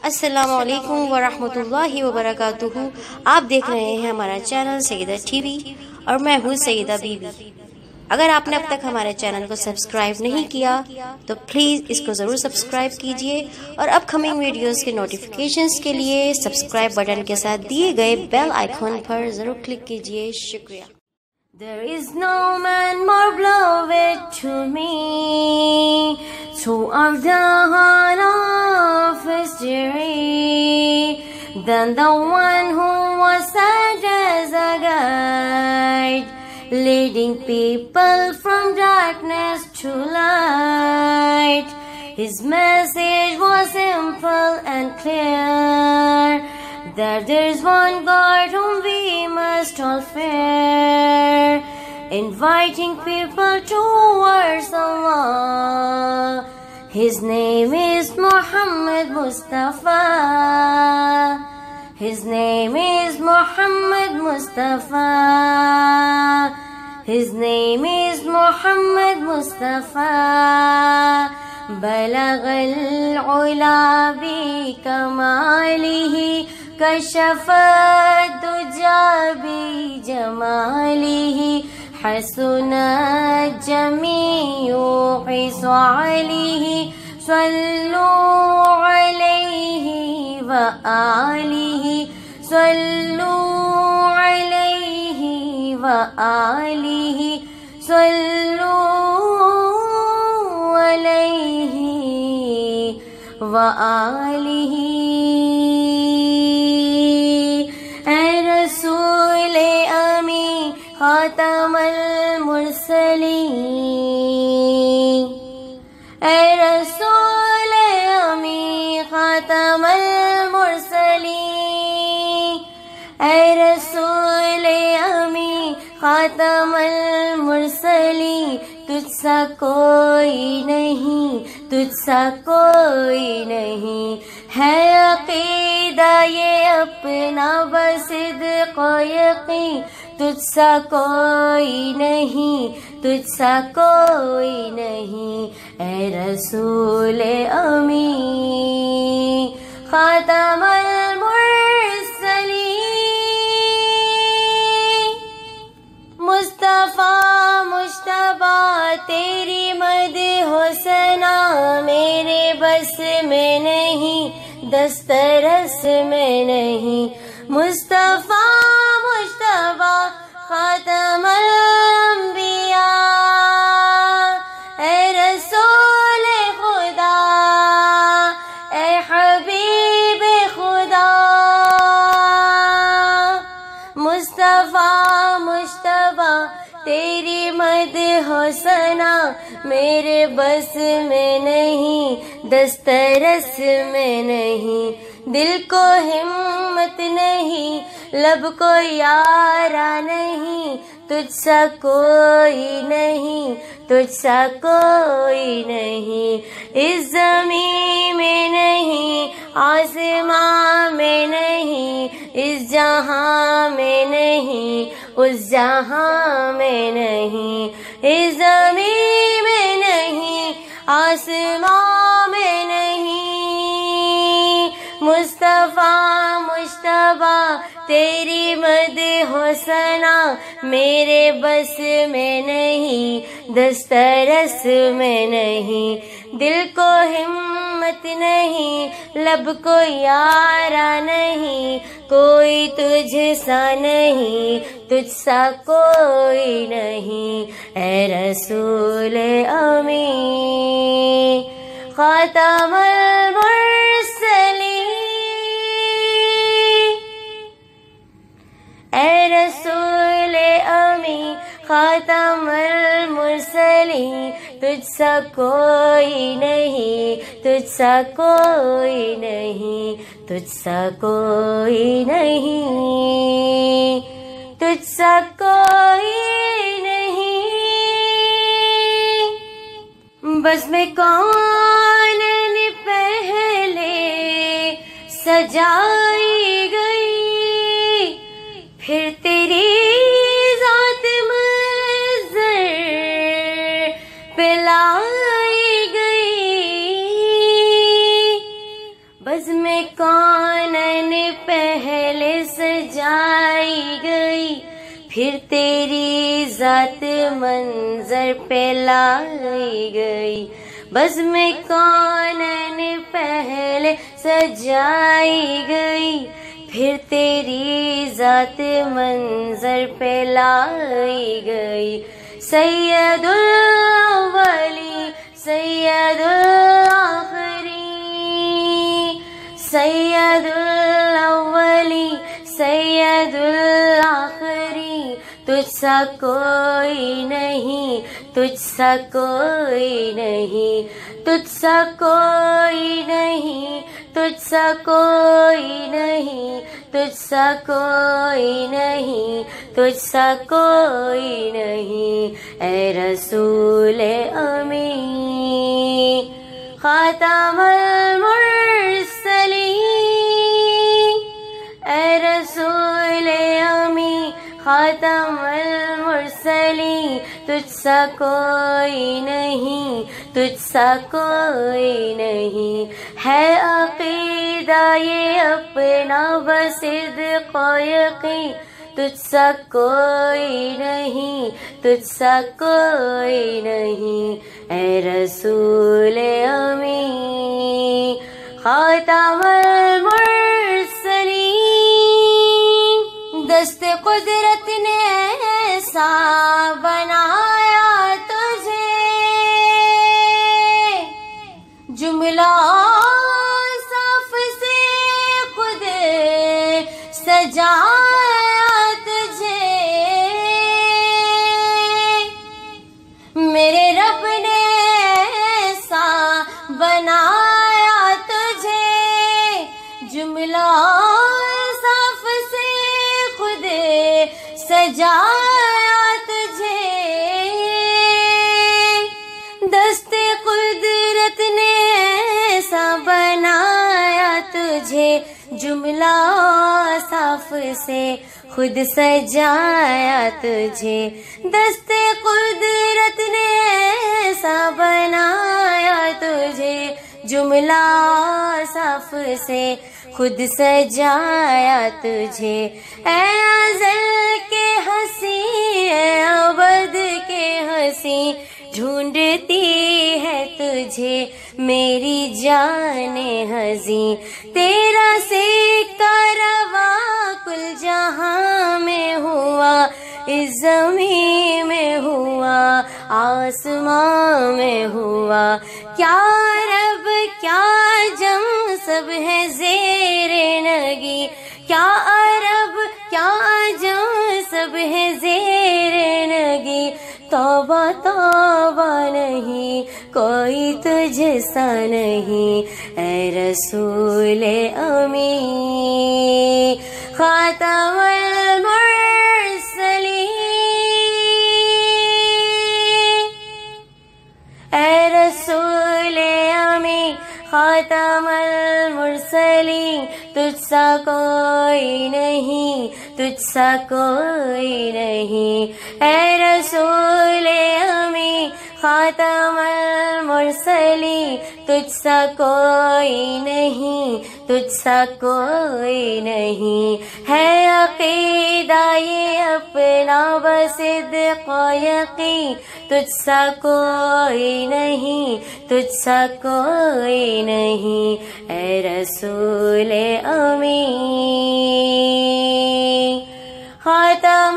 السلام علیکم ورحمۃ اللہ وبرکاتہ۔ آپ دیکھ رہے ہیں ہمارا چینل سیدہ ٹی وی اور میں ہوں سیدہ بی بی۔ اگر آپ نے اب تک ہمارے چینل کو سبسکرائب نہیں کیا تو پلیز اس کو ضرور سبسکرائب کیجئے اور اپ کمنگ ویڈیوز کے نوٹیفیکیشنز کے لیے سبسکرائب بٹن کے ساتھ دیے گئے بیل آئیکن پر ضرور کلک کیجئے۔ شکریہ۔ There is no man more beloved to me throughout the whole of history than the one who was sent as a guide, leading people from darkness to light. His message was simple and clear, that there's one God whom we must all fear, inviting people towards Allah. His name is Muhammad Mustafa. His name is Muhammad Mustafa. His name is Muhammad Mustafa. بلغ العلا بكماله كشف الدجى بجماله حسنت جميع خصاله صلوا عليه وآله صلوا عليه وآله صلوا عليه وآله۔ اے رسول امی خاتم المرسلین، اے رسول امی خاتم المرسلین، اے رسول امی خاتم المرسلین، تجھ سا کوئی نہیں، تجھ سا کوئی نہیں، ہے عقیدہ یہ اپنا بصدق و یقین، تجھ سا کوئی نہیں، تجھ سا کوئی نہیں، اے رسول امی خاتم المرسلین۔ مصطفیٰ مجتبیٰ تیری مدح و ثنا میرے بس میں نہیں، دسترس میں نہیں، مصطفیٰ مجتبیٰ خاتم الانبیاء، اے رسول خدا، اے حبیب خدا، مصطفیٰ مجتبیٰ تیری مدح و ثنا میرے بس میں نہیں، دسترس میں نہیں، دل کو ہمت نہیں، لب کو یارا نہیں، تجھ سا کوئی نہیں، تجھ سا کوئی نہیں، اس زمین میں نہیں، آسمان میں نہیں، اس جہاں میں نہیں، اس جہاں میں نہیں، اس زمین میں نہیں، آسمان میں نہیں، مصطفیٰ مجتبیٰ تیری مدح و ثنا میرے بس میں نہیں، دسترس میں نہیں، دل کو ہمت نہیں، لب کو یارا نہیں، کوئی تجھ سا نہیں، تجھ سا کوئی نہیں، اے رسول امی خاتم المرسلین، اے رسول امی خاتم المرسلین، تجھ سا کوئی نہیں، تجھ سا کوئی نہیں، تجھ سا کوئی نہیں، تجھ سا کوئی نہیں، بس میں کون پہلے سجائی گئی، پھر تیری ذات منظر پہ لائی گئی، بزم کونین پہلے سجائی گئی، پھر تیری ذات منظر پہ لائی گئی۔ بزم کونین پہلے سجائی گئی، پھر تیری ذات منظر پہ لائی گئی۔ سید الاولی سید الاخری، سید الاولی سید الاخری، تجھ سا کوئی نہیں، تجھ سا کوئی نہیں، تجھ سا کوئی نہیں، تجھ سا کوئی نہیں، تجھ سا کوئی نہیں، تجھ سا کوئی نہیں۔ اے رسول امی خاتم المرسلین، اے رسول امی خاتم المرسلین، تجھ سا کوئی نہیں، تجھ سا کوئی نہیں۔ ہے عقیدہ یہ اپنا بصدق و یقین، تجھ سا کوئی نہیں، تجھ سا کوئی نہیں۔ اے رسول امی خاتم المرسلین، دست قدرت نے ایسا بنایا تجھے، جملہ صف سے خود سجایا تجھے، میرے رب نے ایسا بنایا تجھے، جملہ صف سے خود سجایا تجھے، دست قدرت نے ایسا بنایا تجھے، جملہ صف سے خود سجایا تجھے، دست قدرت نے ایسا بنایا تجھے، جملہ صف سے خود سجایا تجھے۔ اے ازل کے ہنسی، اے ابد کے ہنسی، ڈھونڈتی ہے تجھے میری جان ہنسی، تیرا سکہ رواں کل جہاں میں ہوا، اس زمین میں ہوا، آسمان میں ہوا، کیا رب کیا جم سب ہے زیر نگی، کیا عرب کیا جم سب ہے زیر نگی، توبہ توبہ نہیں کوئی تجھ سا نہیں۔ اے رسول امی خاتم المرسلین، اے رسول امی خاتم المرسلین، تجھ سا کوئی نہیں، تجھ سا کوئی نہیں۔ اے رسول امی خاتم المرسلین، تجھ سا کوئی نہیں، تجھ سا کوئی نہیں۔ ہے عقیدہ یہ اپنا بصدق و یقین، تجھ سا کوئی نہیں، تجھ سا کوئی نہیں۔ اے رسول امی خاتم